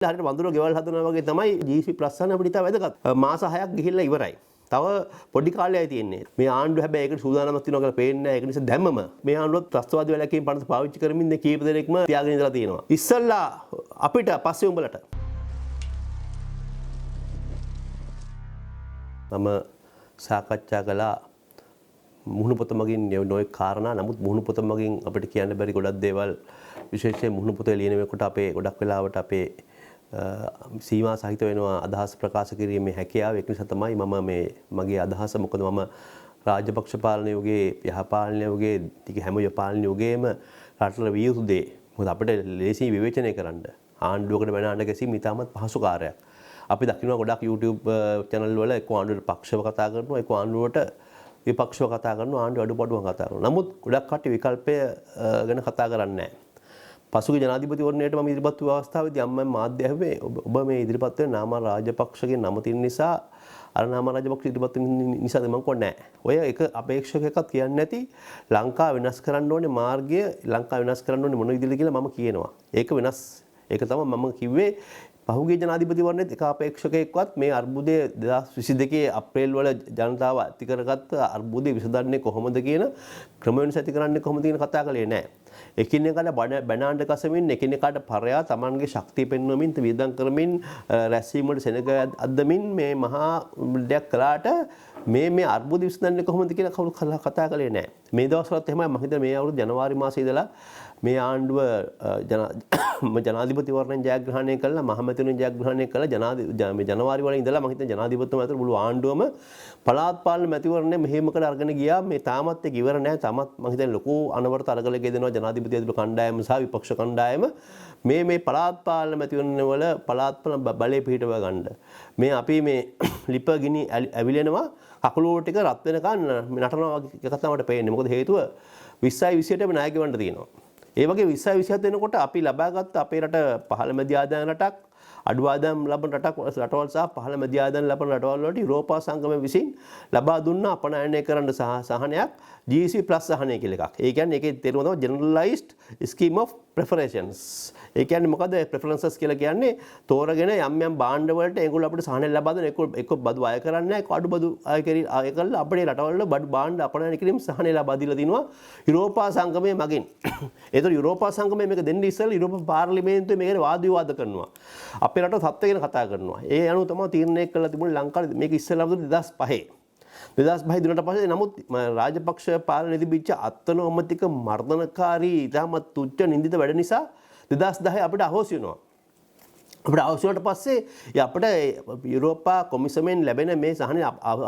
හරියට වඳුර ගෙවල් හදනවා වගේ තමයි GC ප්ලස් යන අපිට ඉතාල වැදගත්. මාස 6ක් ගිහිල්ලා ඉවරයි. තව පොඩි කාලයයි තියෙන්නේ. මේ ආණ්ඩුව හැබැයි ඒකට සූදානම්ක් තියෙනවා කියලා පේන්නේ නැහැ. ඒක නිසා දැම්මම මේ ආණ්ඩුවත් ත්‍රස්තවාදී වැලකීම් පනත පාවිච්චි කරමින් මේ කීප දෙනෙක්ම තියාගෙන ඉඳලා තියෙනවා. ඉස්සල්ලා අපිට පස්සේ උඹලට මම සාකච්ඡා කළා මුහුණු පොත මගින් නොයෙක් කාරණා. නමුත් මුහුණු පොත මගින් අපිට කියන්න බැරි ගොඩක් දේවල් විශේෂයෙන් මුහුණු පොතේ ලියන වෙනකොට අපේ ගොඩක් වෙලාවට අපේ සීමා සහිත වෙනවා අදහස් ප්‍රකාශ කිරීමේ හැකියාව. ඒක නිසා තමයි මම මේ මගේ අදහස මොකද මම රාජපක්ෂ පාලන යුගයේ යහපාලන යුගයේ ටික හැම පාලන යුගයේම රටවල විය යුතු දේ. මොකද අපිට ලේසි විවේචනය කරන්න ආණ්ඩුවකට වෙන ආණ්ඩ ගැසීම ඉතාමත් පහසු කාර්යයක්. අපි දකිනවා ගොඩක් YouTube channel වල එක්ක ආණ්ඩුවට පක්ෂව කතා කරනවා එක්ක ආණ්ඩුවට විපක්ෂව කතා කරනවා ආණ්ඩුව අඩුපාඩුවන් කතා කරනවා. නමුත් ගොඩක් කට්ටිය විකල්පය ගැන කතා කරන්නේ නැහැ. පසුගිය ජනාධිපතිවරණයට මම ඉදිරිපත් වූ අවස්ථාවේදී අම්මා මාධ්‍ය ඇහුවේ ඔබ මේ ඉදිරිපත් වෙන නාම රාජපක්ෂගේ නම තියෙන නිසා අර නාම රාජපක්ෂ ඉදිරිපත් වෙන නිසාද මම කොන්නේ නැහැ. ඔය එක අපේක්ෂකයෙක්වත් කියන්නේ නැති ලංකාව වෙනස් කරන්න ඕනේ මාර්ගය ලංකාව වෙනස් කරන්න ඕනේ මොන විදිහද කියලා මම කියනවා. ඒක වෙනස් ඒක තමයි මම කිව්වේ පහුගිය ජනාධිපතිවරණයේත් එක අපේක්ෂකයෙක්වත් මේ අර්බුදය 2022 අප්‍රේල් වල ජනතාව ඇති කරගත්ත අර්බුදය විසඳන්නේ කොහොමද කියන ක්‍රමයෙන් ඇති කරන්නේ කොහොමද කියන කතා කළේ නැහැ. එකිනෙකාට බැනාණ්ඩ කසමින් එකිනෙකාට පරයා Tamanගේ ශක්තිය පෙන්වමින් වියදම් කරමින් රැස්වීම වල සෙනග අද්දමින් මේ මහා දෙයක් කළාට මේ අර්බුද විසඳන්නේ කොහොමද කියලා කවුරු කතා කළේ නැහැ. මේ දවස්වලත් එහෙමයි මම හිතන්නේ මේ අවුරුදු ජනවාරි මාසයේ ඉඳලා මේ ආණ්ඩුව ජනාධිපතිවරණයෙන් ජයග්‍රහණය කළා මහමැතිවරණයෙන් ජයග්‍රහණය කළා මේ ජනවාරි වල ඉඳලා මම හිතන්නේ ජනාධිපතිතුමා අතර මුළු ආණ්ඩුවම පළාත් පාලන මැතිවරණය මෙහෙමකට අරගෙන ගියා. මේ තාමත් ඒක ඉවර නැහැ. තාමත් මම හිතන්නේ ලොකු අනවරත අරගල ගෙදෙනවා ජනාධිපති ඇතුළු කණ්ඩායම සහ විපක්ෂ කණ්ඩායම මේ පළාත් පාලන මැතිවරණ වල පළාත් පාලන බලය පිහිටව ගන්න. මේ අපි මේ ලිප ගිනි ඇවිලෙනවා කකුලෝ ටික රත් වෙනකන් නටනවා වගේ එකක් තමයි පේන්නේ. මොකද හේතුව 20යි 28ම නායකයන්ට තියෙනවා. ඒ වගේ 20යි 27 වෙනකොට අපි ලබාගත්ත අපේ රට පහළ මැදි ආදායම් රටක් අඩු ආදායම් ලබන රටවල් සහ පහළ මැදි ආදායම් ලබන රටවල් වලට යුරෝපා සංගමය විසින් ලබා දුන්න අපනයනය කරන්න සහනයක් GC+ සහනය කියලා එකක්. ඒ කියන්නේ ඒකේ තේරුම තමයි generalized scheme of preferences. ඒ කියන්නේ මොකද preferences කියලා කියන්නේ තෝරගෙන යම් භාණ්ඩ වලට ඒගොල්ලෝ අපිට සහනය ලබා දෙන එක්ක බදු අය කරන්නේ නැහැ එක්ක අඩු බදු අය කරලා අපේ රටවල බඩු භාණ්ඩ අපනයන කිරීම සහනය ලබා දීලා තිනවා යුරෝපා සංගමය මගින්. ඒතර යුරෝපා සංගමය මේක දෙන්නේ ඉස්සෙල්ලා යුරෝපා පාර්ලිමේන්තුවේ මේකට වාද විවාද කරනවා. අපේ රට තත්ත්වය ගැන කතා කරනවා. ඒ අනුව තමයි තීරණය කළා තිබුණේ ලංකාවේ මේක ඉස්සෙල්ලාම 2005 දිනට පස්සේ නමුත් රාජපක්ෂ පාලනය තිබිච්ච අත්නොමතික මර්ධනකාරී ඉතාමත් තුච්ච නින්දිත වැඩ නිසා 2010 අපිට අහෝසි වෙනවා. අපිට අහෝසි වුණාට පස්සේ අපිට යුරෝපා කොමිසමෙන් ලැබෙන මේ සහනය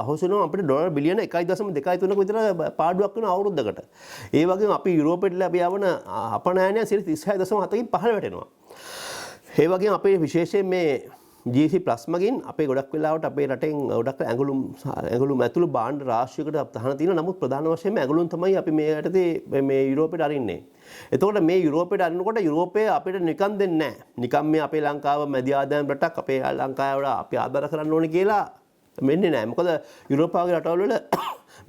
අහෝසි වෙනවා අපිට ඩොලර් බිලියන 1.23ක විතර පාඩුවක් වෙන අවුරුද්දකට. ඒ වගේම අපි යුරෝපෙට ලැබියවන අපනයනය 36.7කින් පහළ වැටෙනවා. ඒ වගේම අපේ විශේෂයෙන් මේ GC+ මගින් අපේ ගොඩක් වෙලාවට අපේ රටෙන් ගොඩක් ඇඟලුම් ඇතුළු භාණ්ඩ රාශියකට තහන තියෙනවා. නමුත් ප්‍රධාන වශයෙන්ම ඇඟලුම් තමයි අපි මේ යටතේ මේ යුරෝපෙට අරින්නේ. එතකොට මේ යුරෝපෙට අරිනකොට යුරෝපය අපිට නිකන් දෙන්නේ නැහැ. නිකන් මේ අපේ ලංකාව මැදි ආදායම් රටක් අපේ ලංකාවට අපි ආදර කරන්න ඕනේ කියලා වෙන්නේ නැහැ. මොකද යුරෝපාවේ රටවල් වල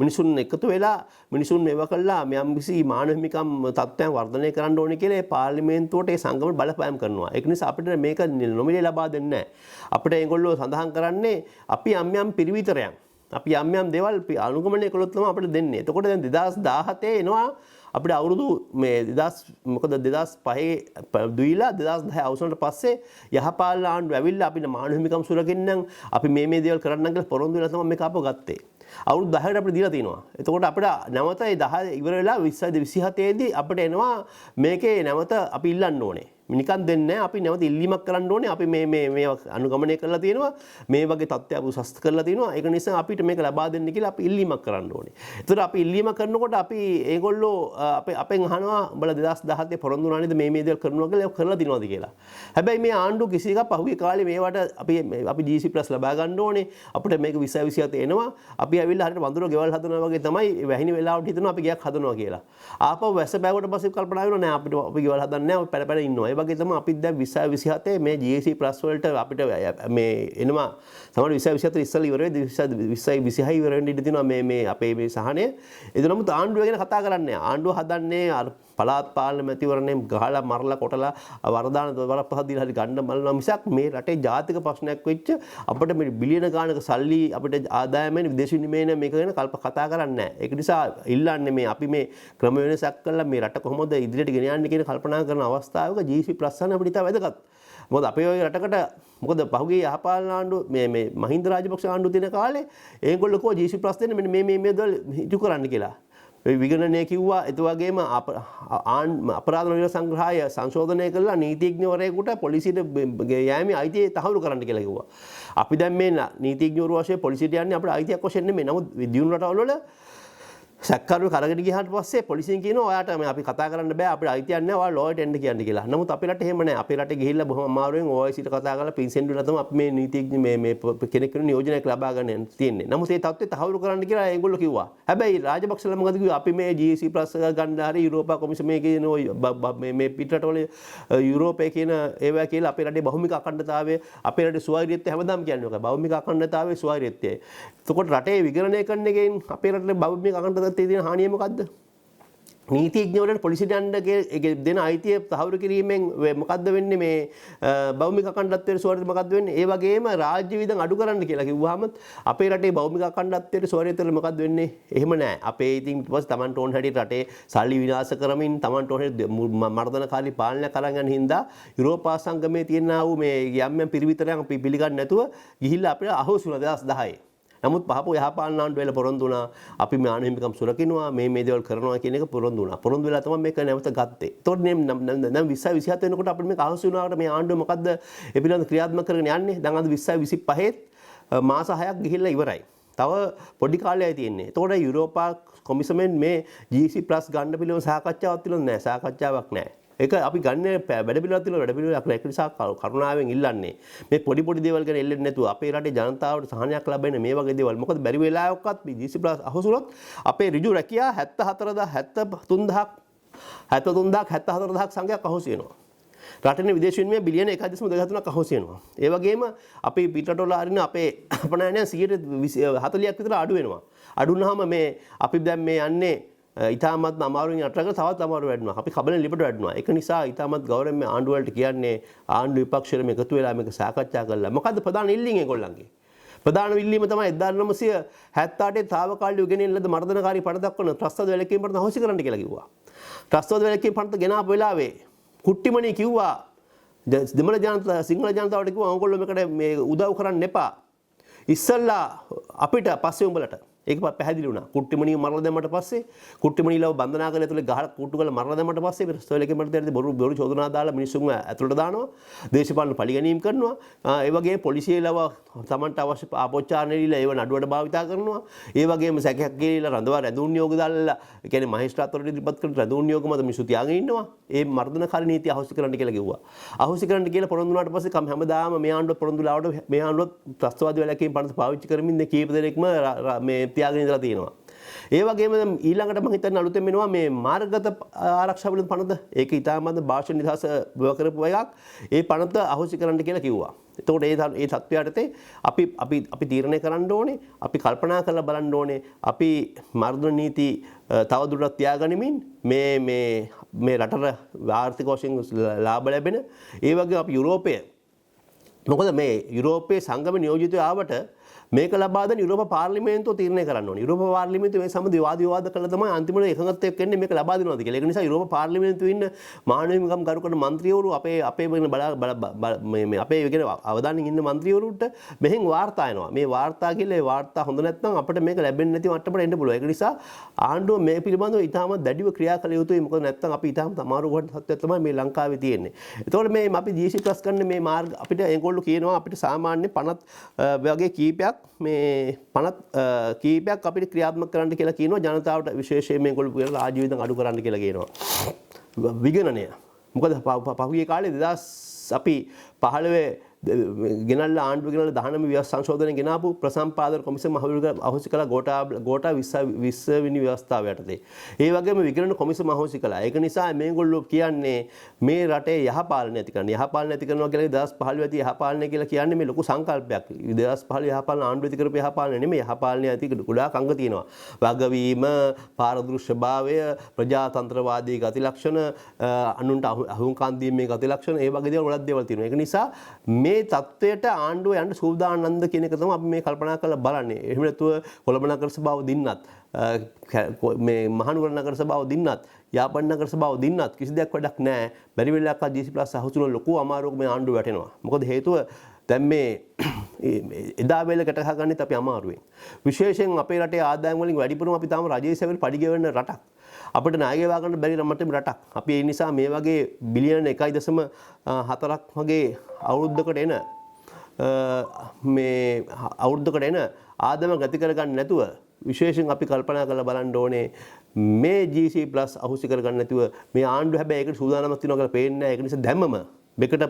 මිනිසුන් එකතු වෙලා මිනිසුන් මේවා කළා මෙම් කිසි මානව හිමිකම් තත්ත්වයන් වර්ධනය කරන්න ඕනේ කියලා ඒ පාර්ලිමේන්තුවට ඒ සංගමයට බලපෑම් කරනවා. ඒක නිසා අපිට මේක නොමිලේ ලබා දෙන්නේ නැහැ. අපිට ඒගොල්ලෝ සඳහන් කරන්නේ අපි යම් පිරිවිතරයන් අපි යම් දේවල් අනුගමනය කළොත් තමයි අපිට දෙන්නේ. එතකොට දැන් 2017 එනවා අපිට අවුරුදු මේ 2005 දුයිලා 2010 අවසන්ට පස්සේ යහපාලන ආණ්ඩුව ඇවිල්ලා අපිට මානව හිමිකම් සුරකින්නම් අපි මේ දේවල් කරන්න කියලා පොරොන්දු වෙලා තමයි මේක අපව ගත්තේ. අවුරුදු 10කට අපිට දීලා තිනවා. එතකොට අපිට නැවත ඒ 10 ඉවර වෙලා 27 දී අපිට එනවා මේකේ නැවත අපි ඉල්ලන්න ඕනේ. නිකන් දෙන්නේ නැහැ අපි නැවත ඉල්ලීමක් කරන්න ඕනේ. අපි මේ අනුගමනය කරලා තියෙනවා. මේ වගේ තත්ත්වයක් අපි උසස් කරලා තියෙනවා. ඒක නිසා අපිට මේක ලබා දෙන්න කියලා අපි ඉල්ලීමක් කරන්න ඕනේ. එතකොට අපි ඉල්ලීමක් කරනකොට අපි ඒගොල්ලෝ අපෙන් අහනවා උඹලා 2017 පොරොන්දු වුණා නේද මේ දේවල් කරනවා කියලා ඒක කරලා දිනවද කියලා. හැබැයි මේ ආණ්ඩුව කිසි එකක් පහුගිය කාලේ මේවට අපි GC+ ලබා ගන්න ඕනේ. අපිට මේක 2027 එනවා. අපි ඇවිල්ලා හරියට වඳුර ගෙවල් හදනවා වගේ තමයි වැහිණි වෙලාවට හිතනවා අපි ගයක් හදනවා කියලා. ආපහු වැස්ස බෑවට පස්සේ කල්පනා වෙනවා නෑ අපිට අපි ගෙවල් හදන්නේ නෑ අපි පැල ඉන්නවා. ඒ වගේ තමයි අපි දැන් 2027 මේ GC+ වලට අපිට මේ එනවා තමයි 2027 ඉස්සෙල්ලා ඉවර වෙයි 2026 ඉවර වෙන්න ඉඩ තියෙනවා මේ අපේ මේ සහනය. ඒ නමුත් ආණ්ඩුව ගැන කතා කරන්නේ ආණ්ඩුව හදන්නේ පළාත් පාලන මැතිවරණයෙන් ගහලා මරලා කොටලා වරදාන වරපහක් දීලා හරි ගන්න බලනවා මිසක් මේ රටේ ජාතික ප්‍රශ්නයක් වෙච්ච අපිට මේ බිලියන ගානක සල්ලි අපිට ආදායමෙන් විදේශ විනිමයන මේක ගැන කතා කරන්නේ නැහැ. ඒක නිසා ඉල්ලන්නේ මේ අපි මේ ක්‍රම වෙනසක් කළා මේ රට කොහොමද ඉදිරියට ගෙන යන්නේ කියන කල්පනා කරන අවස්ථාවක GSP+ ගන්න අපිට ඉතා වැදගත්. මොකද අපේ ඔය රටකට මොකද පහුගිය යහපාලන ආණ්ඩුව මේ මහින්ද රාජපක්ෂ ආණ්ඩුව තියෙන කාලේ ඒගොල්ලෝ කෝ GSP+ දෙන්න මෙන්න මේ දවල් ඉටු කරන්න කියලා. විගණනය කිව්වා ඒ වගේම අපරාධ නිල සංග්‍රහය සංශෝධනය කළා නීතිඥවරයෙකුට පොලිසියට යෑමේ අයිතිය තහවුරු කරන්න කියලා කිව්වා. අපි දැන් මේ නීතිඥවරු වශයෙන් පොලිසියට යන්නේ අපේ අයිතියක් වශයෙන් නෙමෙයි. නමුත් දියුණු රටවල සැකකරු කරගෙන ගියාට පස්සේ පොලිසියෙන් කියනවා ඔයාට අපි කතා කරන්න බෑ අපිට අයිතියක් නැහැ ඔයා ලෝයට එන්න කියන්න කියලා. නමුත් අපේ රටේ එහෙම නැහැ. අපේ රටේ ගිහිල්ලා බොහොම අමාරුවෙන් OICට කතා කරලා පින්සෙන් දුන්නා තමයි අපි මේ නීතිඥ මේ කෙනෙක් වෙන නියෝජනයක් ලබා ගන්න තියෙන්නේ. නමුත් ඒ තත්ත්වය තහවුරු කරන්න කියලා ඒගොල්ලෝ කිව්වා. හැබැයි රාජපක්ෂලා මොකද කිව්වේ අපි මේ GSP+ ගන්න හරි යුරෝපා කොමිසමේ කියන මේ පිටරටවල යුරෝපයේ කියන ඒවා කියලා අපේ රටේ බහුමික අඛණ්ඩතාවය අපේ රටේ ස්වෛරීත්වය හැමදාම කියන්නේ ඔක. බහුමික අඛණ්ඩතාවය ස්වෛරීත්වය. එතකොට රටේ විගණනය කරන එකෙන් අපේ රටේ බහුමික අඛණ්ඩතාවය තියෙන හානිය මොකද්ද? නීතිඥවරුන්ට පොලිසියට යන්න දෙන අයිතිය තහවුරු කිරීමෙන් මොකද්ද වෙන්නේ මේ බෞමික අඛණ්ඩත්වයේ ස්වෛරීත්වය මොකද්ද වෙන්නේ? ඒ වගේම රාජ්‍ය වියදම් අඩු කරන්න කියලා කිව්වහම අපේ රටේ බෞමික අඛණ්ඩත්වයේ ස්වෛරීත්වය මොකද්ද වෙන්නේ? එහෙම නැහැ. අපේ ඉතින් ඊට පස්සේ Tamanට ඕන හැටියට රටේ සල්ලි විනාශ කරමින් Tamanට ඕන හැටියට මර්ධනකාරී පාලනය කරන් යන හින්දා යුරෝපා සංගමයේ තියෙනා වූ මේ යම් පිරිවිතරයන් අපි පිළිගන්නේ නැතුව ගිහිල්ලා අපිට අහෝසි වුණා 2010. නමුත් පහපු යහපාලන ආණ්ඩුව වෙලා පොරොන්දු වුණා අපි මේ ආණ්ඩුවෙන් සුරකින්නවා මේ දේවල් කරනවා කියන එක පොරොන්දු වුණා. පොරොන්දු වෙලා තමයි මේක නැවත ගත්තේ. ඒතකොට දැන් 20 27 වෙනකොට අපිට මේක අහසු වුණාට මේ ආණ්ඩුව මොකද්ද ඒ පිළිබඳව ක්‍රියාත්මක කරගෙන යන්නේ? දැන් අද 20 25 මාස 6ක් ගිහිල්ලා ඉවරයි. තව පොඩි කාලයයි තියෙන්නේ. ඒතකොට යුරෝපා කොමිසමෙන් මේ GSP+ ගන්න පිළිවෙල සාකච්ඡාවක් තියලා නැහැ. සාකච්ඡාවක් නැහැ. ඒක අපි ගන්න වැඩ පිළිවෙලක් තියෙනවා වැඩ පිළිවෙලක් නැහැ. ඒක නිසා කරුණාවෙන් ඉල්ලන්නේ මේ පොඩි දේවල් ගැන එල්ලෙන්නේ නැතුව අපේ රටේ ජනතාවට සහනයක් ලැබෙන මේ වගේ දේවල්. මොකද බැරි වෙලාවකත් මේ GSP+ අහසුනොත් අපේ ඍජු රැකියා 74000 සංඛ්‍යාවක් අහසු වෙනවා. රටේ විදේශ විනිමය බිලියන 1.23ක් අහසු වෙනවා. ඒ වගේම අපි පිටරටවල අරින අපේ අපනයනයන් 140ක් විතර අඩු වෙනවා. අඩු වුණාම මේ අපි දැන් මේ යන්නේ ඉතාමත් අමාරුවෙන් යටරකට තවත් අමාරු වැඩනවා. අපි කබලෙන් ලිපට වැඩනවා. ඒක නිසා ඉතාමත් ගෞරවයෙන් මේ ආණ්ඩුව වලට කියන්නේ ආණ්ඩු විපක්ෂවල මේකතු වෙලා මේක සාකච්ඡා කරලා මොකද්ද ප්‍රධාන ඉල්ලීම ඒගොල්ලන්ගේ? ප්‍රධාන ඉල්ලීම තමයි 1978 තාවකාලිකව ගෙනෙන ලද මර්ධනකාරී පණ දක්වන ත්‍රස්තවාද වැළකීම් පනත අහෝසි කරන්න කියලා කිව්වා. ත්‍රස්තවාද වැළකීම් පනත ගෙනාපු වෙලාවේ කුට්ටිමණි කිව්වා දෙමළ ජනතාව සිංහල ජනතාවට කිව්වා ඕගොල්ලෝ මේකට මේ උදව් කරන්න එපා. ඉස්සල්ලා අපිට පස්සේ උඹලට ඒක පැහැදිලි වුණා. කුට්ටිමණිය මරලා දැම්මට පස්සේ කුට්ටිමණියලව බන්ධනාගාරය ඇතුලේ ගහලා කුට්ටු කරලා මරලා දැම්මට පස්සේ ප්‍රස්තවලකේ මරතේදී බොරු චෝදනා දාලා මිනිස්සුන්ව ඇතුළට දානවා. දේශපාලන පරිගැනීම් කරනවා. ඒ වගේම පොලිසියලව තමන්ට අවශ්‍ය ආපෝච්චාරණ දීලා ඒව නඩුවට භාවිතා කරනවා. ඒ වගේම සැකයක් ගිරීලා රඳවා රැඳුම් නියෝග දාලා ඒ කියන්නේ මහේස්ත්‍රාත්වරට ඉදිරිපත් කරන රැඳුම් නියෝග මත මිනිස්සු තියාගෙන ඉන්නවා. ඒ මර්ධනකාරී නීතිය අහෝසි කරන්න කියලා කිව්වා. අහෝසි කරන්න කියලා පොරොන්දු වුණාට පස්සේ හැමදාම මේ ආණ්ඩුව පොරොන්දු ලාවට මේ ආණ්ඩුව ත්‍රස්තවාදී වැළකීම් පනත පාවිච්චි කරමින් ඉන්නේ කීප දෙනෙක්ම මේ තියාගෙන ඉඳලා තියෙනවා. ඒ වගේම ඊළඟට මම හිතන්නේ අලුතෙන් වෙනවා මේ මාර්ගගත ආරක්ෂා පිළිබඳ පනත. ඒක ඊටාමත් භාෂා නිදහස බව කරපු එකක්. ඒ පනත අහෝසි කරන්න කියලා කිව්වා. එතකොට ඒ තත්ත්වයටතේ අපි තීරණය කරන්න ඕනේ. අපි කල්පනා කරලා බලන්න ඕනේ. අපි මර්ධන නීති තවදුරටත් තියාගනිමින් මේ රටට ආර්ථික වශයෙන් ලාභ ලැබෙන ඒ වගේ අපි යුරෝපය මොකද මේ යුරෝපයේ සංගම නියෝජිතය ආවට මේක ලබා දෙන යුරෝපා පාර්ලිමේන්තුව තීරණය කරන්න ඕනේ. යුරෝපා පාර්ලිමේන්තුව මේ සම්බන්ධ වාද විවාද කළා තමයි අන්තිමට එකඟත්වයක් එන්නේ මේක ලබා දෙනවාද කියලා. ඒක නිසා යුරෝපා පාර්ලිමේන්තුවේ ඉන්න මානව හිමිකම් කරු කරන മന്ത്രിවරු අපේ මේ අපේ කියන අවධානයෙන් ඉන්න മന്ത്രിවරුන්ට මෙහෙන් වාර්තා එනවා. මේ වාර්තා කියලා ඒ වාර්තා හොඳ නැත්නම් අපිට මේක ලැබෙන්නේ නැති මට්ටමට එන්න පුළුවන්. ඒක නිසා ආණ්ඩුව මේ පිළිබඳව ඉතාමත් දැඩිව ක්‍රියා කළ යුතුයි. මොකද නැත්නම් අපි ඉතාමත් අමාරු තත්ත්වයක් තමයි මේ ලංකාවේ තියෙන්නේ. ඒතකොට මේ අපි GSP+ ගන්න මේ මාර්ග අපිට ඒගොල්ලෝ කියනවා අපිට සාමාන්‍ය පනත් වගේ කීපයක් මේ පනත් කීපයක් අපිට ක්‍රියාත්මක කරන්න කියලා කියනවා. ජනතාවට විශේෂයෙන් මේගොල්ලෝ කියන රාජ්‍ය වියදම් අඩු කරන්න කියලා කියනවා. විගණනය. මොකද පහුගිය කාලේ 2000 අපි 15 ගෙනල්ලා ආණ්ඩුව ගෙනල්ලා 19 ව්‍යවස්ථා සංශෝධනය ගෙනාපු ප්‍රසම්පාදක කොමිසම අහෝසි කළා ගෝඨා 20 වෙනි ව්‍යවස්ථාව යටතේ. ඒ වගේම විගණන කොමිසම අහෝසි කළා. ඒක නිසා මේගොල්ලෝ කියන්නේ මේ රටේ යහපාලනය ඇති කරන්න. යහපාලනය ඇති කරනවා කියලා 2015 ඇති යහපාලනය කියලා කියන්නේ මේ ලොකු සංකල්පයක්. 2015 යහපාලන ආණ්ඩුව ඇති කරපු යහපාලනය නෙමෙයි. යහපාලනය ඇති ගොඩාක් අංග තියෙනවා. වගවීම, පාරදෘශ්‍යභාවය, ප්‍රජාතන්ත්‍රවාදී ගති ලක්ෂණ, අනුන්ට අහුම්කම් දීමේ ගති ලක්ෂණ, ඒ වගේ දේවල් ගොඩක් දේවල් තියෙනවා. ඒක නිසා මේ තත්ත්වයට ආණ්ඩුව යන්න සූදානම්ද කියන එක තමයි අපි මේ කල්පනා කරලා බලන්නේ. එහෙම නැතුව කොළඹ නගර සභාව දින්නත්, මේ මහනුවර නගර සභාව දින්නත්, යාපන් නගර සභාව දින්නත් කිසි දෙයක් වැඩක් නැහැ. බැරි වෙලාවක GC+ අහුසුන ලොකු අමාරුවක මේ ආණ්ඩුව වැටෙනවා. මොකද හේතුව දැන් මේ එදා වේල ගැට ගහගන්නෙත් අපි අමාරුවෙන්. විශේෂයෙන් අපේ රටේ ආදායම් වලින් වැඩිපුරම අපි තාම රජයේ සේවවල පඩිගෙවන රටක්. අපිට ණය ගෙවා ගන්න බැරි මට්ටමේ රටක්. අපි ඒ නිසා මේ වගේ බිලියන 1.4ක් වගේ අවුරුද්දකට එන ආදායම ගති කරගන්න නැතුව විශේෂයෙන් අපි කල්පනා කරලා බලන්න ඕනේ මේ GC+ අහුසි කරගන්න නැතුව මේ ආණ්ඩුව හැබැයි ඒකට සූදානම්ක් තියෙනවා කියලා පේන්නේ නැහැ. ඒක නිසා දැම්මම මේකට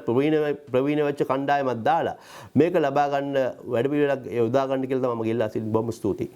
ප්‍රවීණ වෙච්ච කණ්ඩායමක් දාලා මේක ලබා ගන්න වැඩ පිළිවෙලක් යොදා ගන්න කියලා තමයි මම ගිල්ලා සිටින් බොහොම ස්තුතියි.